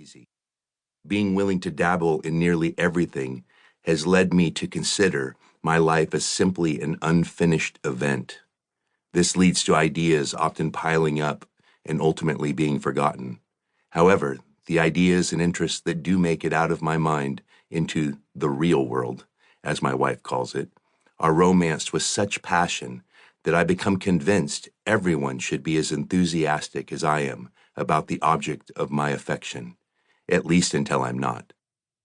easy. Being willing to dabble in nearly everything has led me to consider my life as simply an unfinished event. This leads to ideas often piling up and ultimately being forgotten. However, the ideas and interests that do make it out of my mind into the real world, as my wife calls it, are romanced with such passion that I become convinced everyone should be as enthusiastic as I am about the object of my affection, at least until I'm not.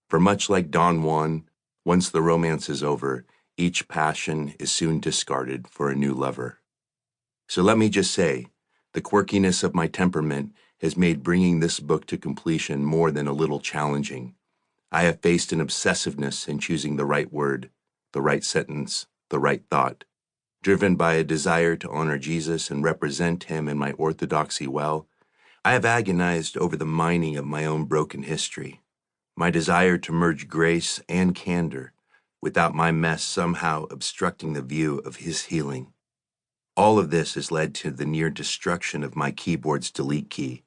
For much like Don Juan, once the romance is over, each passion is soon discarded for a new lover. So let me just say, the quirkiness of my temperament has made bringing this book to completion more than a little challenging. I have faced an obsessiveness in choosing the right word, the right sentence, the right thought, driven by a desire to honor Jesus and represent him in my orthodoxy well. I have agonized over the mining of my own broken history, my desire to merge grace and candor without my mess somehow obstructing the view of his healing. All of this has led to the near destruction of my keyboard's delete key,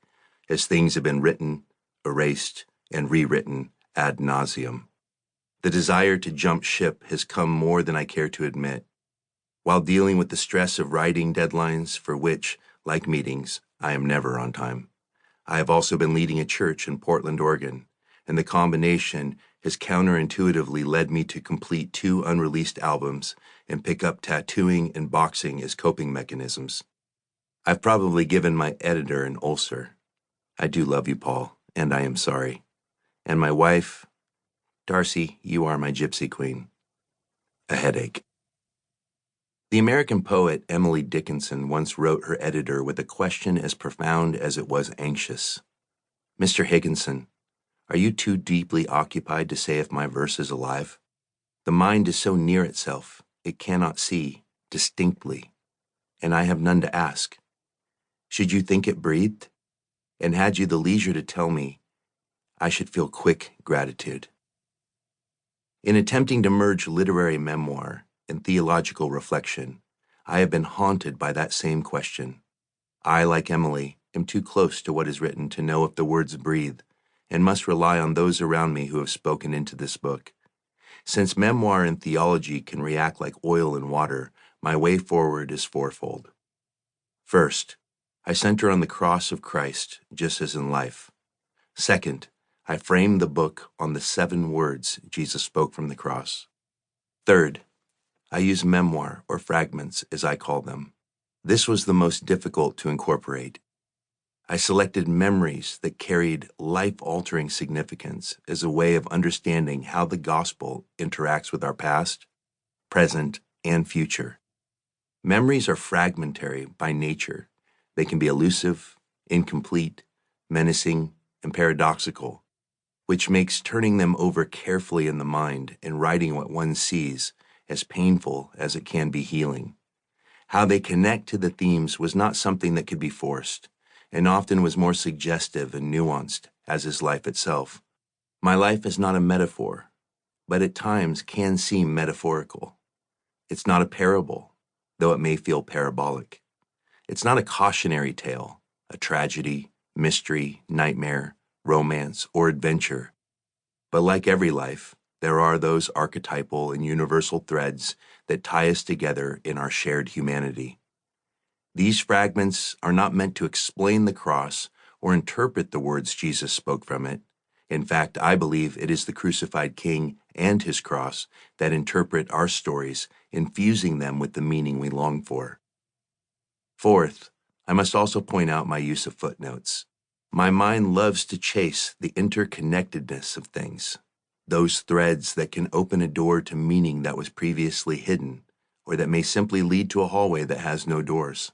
as things have been written, erased, and rewritten ad nauseum. The desire to jump ship has come more than I care to admit. While dealing with the stress of writing deadlines for which, like meetings, I am never on time, I have also been leading a church in Portland, Oregon, and the combination has counterintuitively led me to complete 2 unreleased albums and pick up tattooing and boxing as coping mechanisms. I've probably given my editor an ulcer. I do love you, Paul, and I am sorry. And my wife, Darcy, you are my gypsy queen. A headache. The American poet Emily Dickinson once wrote her editor with a question as profound as it was anxious. Mr. Higginson, are you too deeply occupied to say if my verse is alive? The mind is so near itself, it cannot see distinctly, and I have none to ask. Should you think it breathed? And had you the leisure to tell me, I should feel quick gratitude. In attempting to merge literary memoir and theological reflection, I have been haunted by that same question. I, like Emily, am too close to what is written to know if the words breathe, and must rely on those around me who have spoken into this book. Since memoir and theology can react like oil and water, my way forward is fourfold. First, I center on the cross of Christ, just as in life. Second, I frame the book on the 7 words Jesus spoke from the cross. Third, I use memoir, or fragments, as I call them. This was the most difficult to incorporate. I selected memories that carried life-altering significance as a way of understanding how the gospel interacts with our past, present, and future. Memories are fragmentary by nature. They can be elusive, incomplete, menacing, and paradoxical, which makes turning them over carefully in the mind and writing what one sees as painful as it can be healing. How they connect to the themes was not something that could be forced, and often was more suggestive and nuanced, as is life itself. My life is not a metaphor, but at times can seem metaphorical. It's not a parable, though it may feel parabolic. It's not a cautionary tale, a tragedy, mystery, nightmare, romance, or adventure. But like every life, there are those archetypal and universal threads that tie us together in our shared humanity. These fragments are not meant to explain the cross or interpret the words Jesus spoke from it. In fact, I believe it is the crucified King and his cross that interpret our stories, infusing them with the meaning we long for. Fourth, I must also point out my use of footnotes. My mind loves to chase the interconnectedness of things, those threads that can open a door to meaning that was previously hidden, or that may simply lead to a hallway that has no doors.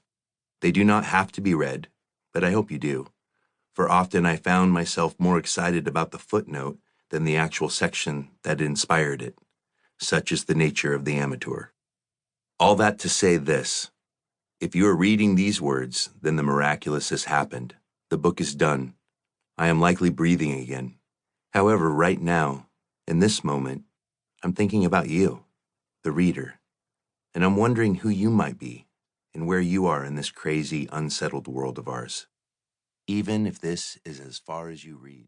They do not have to be read, but I hope you do, for often I found myself more excited about the footnote than the actual section that inspired it. Such is the nature of the amateur. All that to say this: if you are reading these words, then the miraculous has happened. The book is done. I am likely breathing again. However, right now, in this moment, I'm thinking about you, the reader, and I'm wondering who you might be and where you are in this crazy, unsettled world of ours. Even if this is as far as you read.